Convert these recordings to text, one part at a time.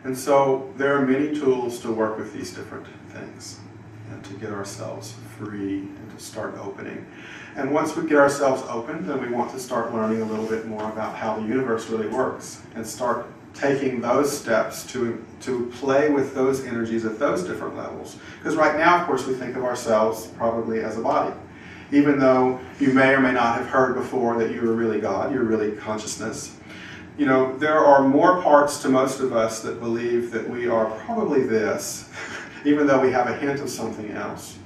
And so there are many tools to work with these different things and to get ourselves free and to start opening. And once we get ourselves open, then we want to start learning a little bit more about how the universe really works and start taking those steps to play with those energies at those different levels. Because right now, of course, we think of ourselves probably as a body. Even though you may or may not have heard before that you are really God, you're really consciousness. You know, there are more parts to most of us that believe that we are probably this, even though we have a hint of something else.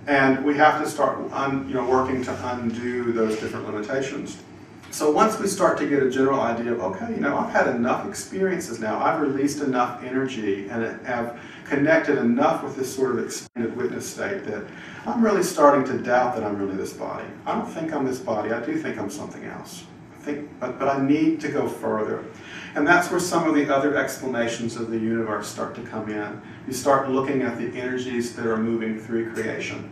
And we have to start working to undo those different limitations. So once we start to get a general idea of, okay, you know, I've had enough experiences now, I've released enough energy and have connected enough with this sort of expanded witness state that I'm really starting to doubt that I'm really this body. I don't think I'm this body, I do think I'm something else. But I need to go further. And that's where some of the other explanations of the universe start to come in. You start looking at the energies that are moving through creation.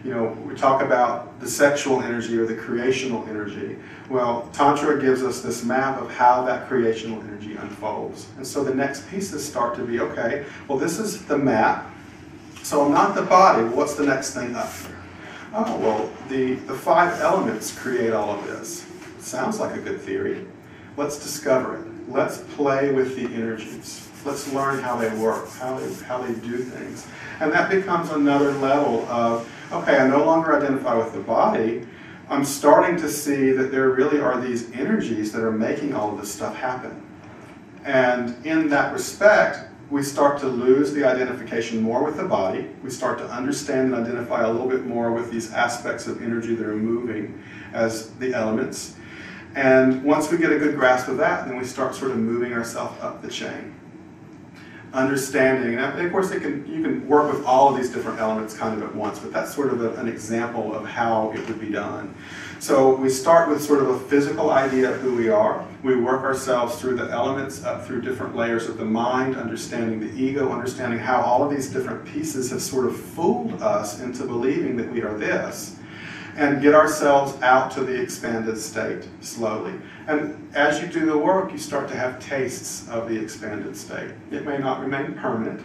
You know, we talk about the sexual energy or the creational energy. Well, Tantra gives us this map of how that creational energy unfolds. And so the next pieces start to be, okay, well, this is the map. So I'm not the body. Well, what's the next thing up here? Oh, well, the 5 elements create all of this. Sounds like a good theory. Let's discover it. Let's play with the energies. Let's learn how they work, how they do things. And that becomes another level of, okay, I no longer identify with the body. I'm starting to see that there really are these energies that are making all of this stuff happen. And in that respect, we start to lose the identification more with the body. We start to understand and identify a little bit more with these aspects of energy that are moving as the elements. And once we get a good grasp of that, then we start sort of moving ourselves up the chain. Understanding, and of course you can work with all of these different elements kind of at once, but that's sort of an example of how it would be done. So we start with sort of a physical idea of who we are. We work ourselves through the elements, up through different layers of the mind, understanding the ego, understanding how all of these different pieces have sort of fooled us into believing that we are this. And get ourselves out to the expanded state slowly. And as you do the work, you start to have tastes of the expanded state. It may not remain permanent,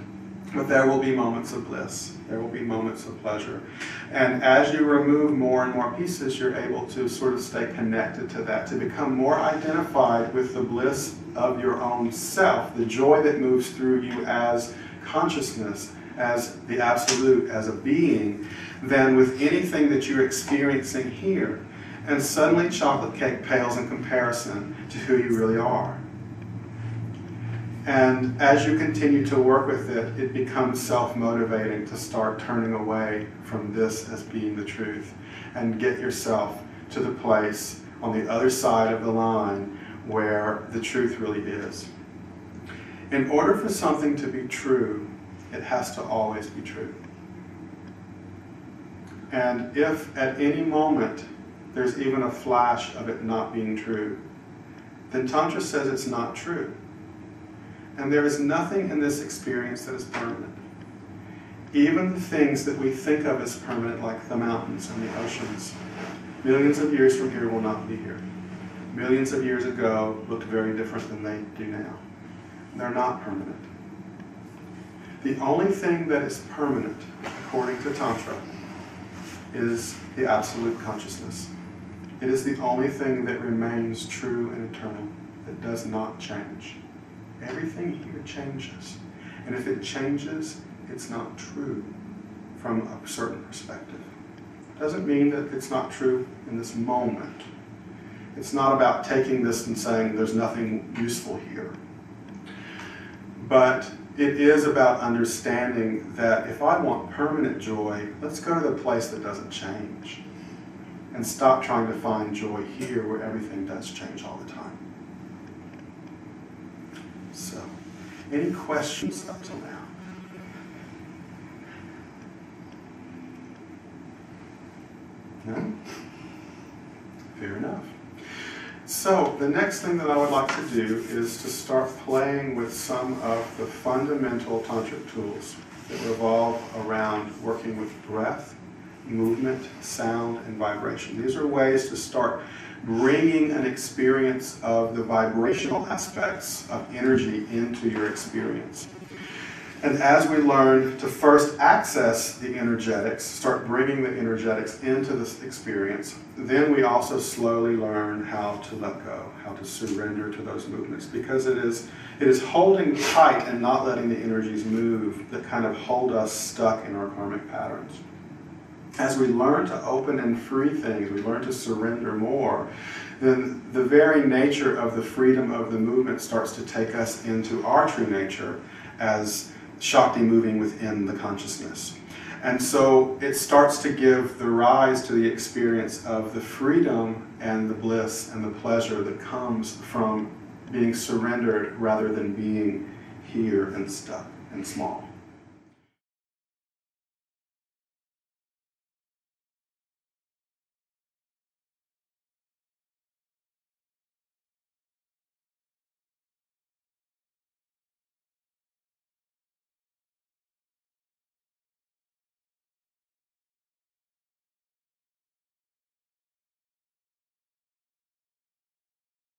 but there will be moments of bliss. There will be moments of pleasure. And as you remove more and more pieces, you're able to sort of stay connected to that, to become more identified with the bliss of your own self, the joy that moves through you as consciousness, as the absolute, as a being, than with anything that you're experiencing here. And suddenly chocolate cake pales in comparison to who you really are. And as you continue to work with it, it becomes self-motivating to start turning away from this as being the truth and get yourself to the place on the other side of the line where the truth really is. In order for something to be true, it has to always be true. And if at any moment there's even a flash of it not being true, then Tantra says it's not true. And there is nothing in this experience that is permanent. Even the things that we think of as permanent, like the mountains and the oceans, millions of years from here will not be here. Millions of years ago looked very different than they do now. They're not permanent. The only thing that is permanent, according to Tantra, is the absolute consciousness. It is the only thing that remains true and eternal, that does not change. Everything here changes. And if it changes, it's not true from a certain perspective. It doesn't mean that it's not true in this moment. It's not about taking this and saying there's nothing useful here. But it is about understanding that if I want permanent joy, let's go to the place that doesn't change. And stop trying to find joy here where everything does change all the time. So, any questions up till now? No? Fair enough. So, the next thing that I would like to do is to start playing with some of the fundamental tantric tools that revolve around working with breath, movement, sound, and vibration. These are ways to start bringing an experience of the vibrational aspects of energy into your experience. And as we learn to first access the energetics, start bringing the energetics into this experience, then we also slowly learn how to let go, how to surrender to those movements, because it is holding tight and not letting the energies move that kind of hold us stuck in our karmic patterns. As we learn to open and free things, we learn to surrender more, then the very nature of the freedom of the movement starts to take us into our true nature as Shakti moving within the consciousness. And so it starts to give the rise to the experience of the freedom and the bliss and the pleasure that comes from being surrendered rather than being here and stuck and small.